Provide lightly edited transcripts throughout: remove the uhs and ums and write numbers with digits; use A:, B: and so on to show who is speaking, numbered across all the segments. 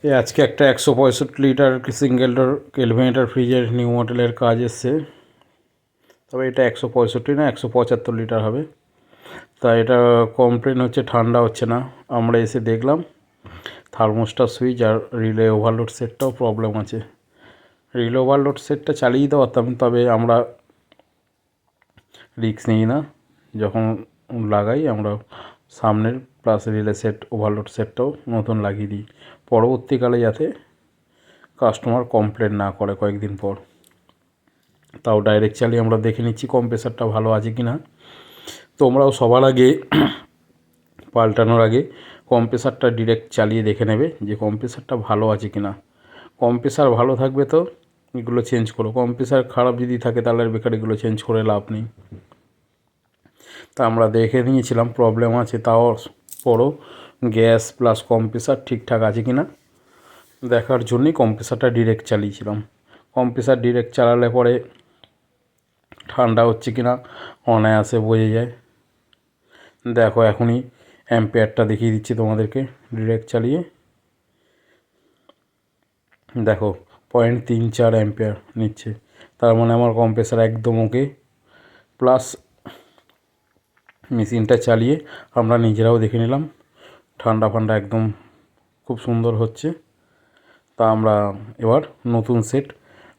A: আজকে একটা 165 litre single door কেলভিনেটার ফ্রিজের নিউ মডেলের কাজ এসছে। তবে এটা 165 না 175 লিটার হবে। তা এটা কমপ্লেন হচ্ছে ঠান্ডা হচ্ছে না। আমরা এসে দেখলাম থার্মোস্টার সুইচ আর রিলে ওভারলোড সেটটাও প্রবলেম আছে। রিলে ওভারলোড সেটটা চালিয়ে দিতে পারতাম, তবে আমরা রিস্ক নিই না। যখন লাগাই আমরা সামনের প্লাস রিলে সেট ওভারলোড সেটটাও নতুন লাগিয়ে দিই, পরবর্তীকালে যাতে কাস্টমার কমপ্লেন না করে কয়েকদিন পর। তাও ডাইরেক্ট চালিয়ে আমরা দেখে নিচ্ছি কম্প্রেসারটা ভালো আছে কি না। তোমরাও সবার আগে পাল্টানোর আগে কম্প্রেসারটা ডিরেক্ট চালিয়ে দেখে নেবে যে কম্প্রেসারটা ভালো আছে কি না। কম্প্রেসার ভালো থাকবে তো এগুলো চেঞ্জ করো, কম্প্রেসার খারাপ যদি থাকে তাহলে আর বেকার এগুলো চেঞ্জ করে লাভ নেই। তা আমরা দেখে নিয়েছিলাম প্রবলেম আছে, তাও পরও গ্যাস প্লাস কম্প্রেসার ঠিকঠাক আছে কি না দেখার জন্যই কম্প্রেসারটা ডিরেক্ট চালিয়েছিলাম। কম্প্রেসার ডিরেক্ট চালালে পরে ঠান্ডা হচ্ছে কি না অনায়াসে বোঝা যায়। দেখো এখনই অ্যাম্পিয়ারটা দেখিয়ে দিচ্ছি তোমাদেরকে ডিরেক্ট চালিয়ে। দেখো 0.34 অ্যাম্পিয়ার নিচ্ছে, তার মানে আমার কম্প্রেসার একদম ওকে। প্লাস মেশিনটা চালিয়ে আমরা নিজেরাও দেখে নিলাম ঠান্ডা ফান্ডা একদম খুব সুন্দর হচ্ছে। তা আমরা এবার নতুন সেট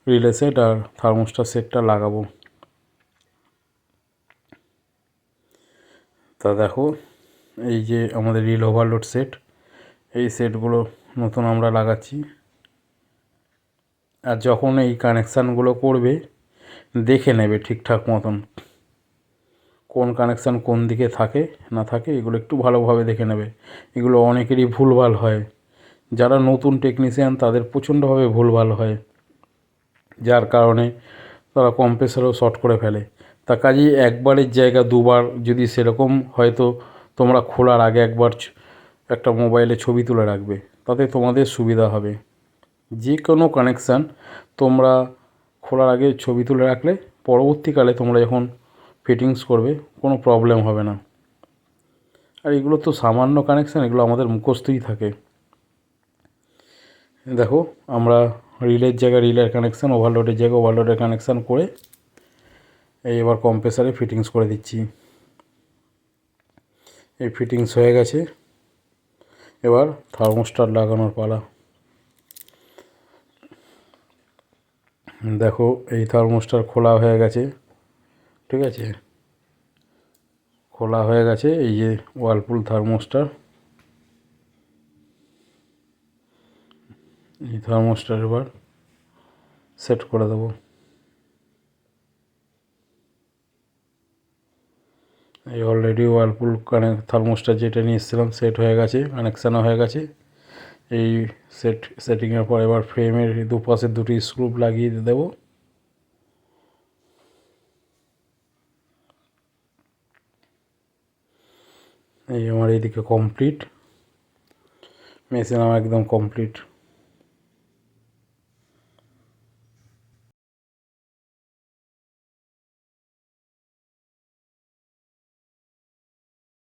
A: রিলে সেট আর থার্মোস্টার সেটটা লাগাবো। তা দেখো এই যে আমাদের রিল ওভারলোড সেট, এই সেটগুলো নতুন আমরা লাগাচ্ছি। আর যখন এই কানেকশানগুলো করবে দেখে নেবে ঠিকঠাক মতন কোন কানেকশান কোন দিকে থাকে না থাকে, এগুলো একটু ভালোভাবে দেখে নেবে। এগুলো অনেকেরই ভুলভাল হয়, যারা নতুন টেকনিশিয়ান তাদের প্রচণ্ডভাবে ভুলভাল হয়, যার কারণে তারা কম্প্রেসারও শর্ট করে ফেলে। তা কাজেই একবারের জায়গা দুবার যদি সেরকম হয়তো তোমরা খোলার আগে একবার একটা মোবাইলে ছবি তুলে রাখবে, তাতে তোমাদের সুবিধা হবে। যে কোনো কানেকশান তোমরা খোলার আগে ছবি তুলে রাখলে পরবর্তীকালে তোমরা যখন ফিটিংস করবে কোনো প্রবলেম হবে না। আর এগুলো তো সামান্য কানেকশান, এগুলো আমাদের মুখস্থই থাকে। দেখো আমরা রিলের জায়গায় রিলের কানেকশান, ওভারলোডের জায়গায় ওভারলোডের কানেকশান করে এই এবার কম্প্রেসারে ফিটিংস করে দিচ্ছি। এই ফিটিংস হয়ে গেছে, এবার থার্মোস্টার লাগানোর পালা। দেখো এই থার্মোস্টার খোলা হয়ে গেছে, ঠিক আছে, খোলা হয়ে গেছে। এই যে ওয়ার্লপুল থার্মোস্টার, এই থার্মোস্টার এবার সেট করে দেবো। এই অলরেডি ওয়ার্লপুল থার্মোস্টার যেটা নিয়ে এসেছিলাম সেট হয়ে গেছে, কানেকশানও হয়ে গেছে। এই সেটিংয়ের পর এবার ফ্রেমের দুপাশে দুটি স্ক্রু লাগিয়ে দেবো। এই আমার এইদিকে কমপ্লিট, মেশিন আমার একদম কমপ্লিট।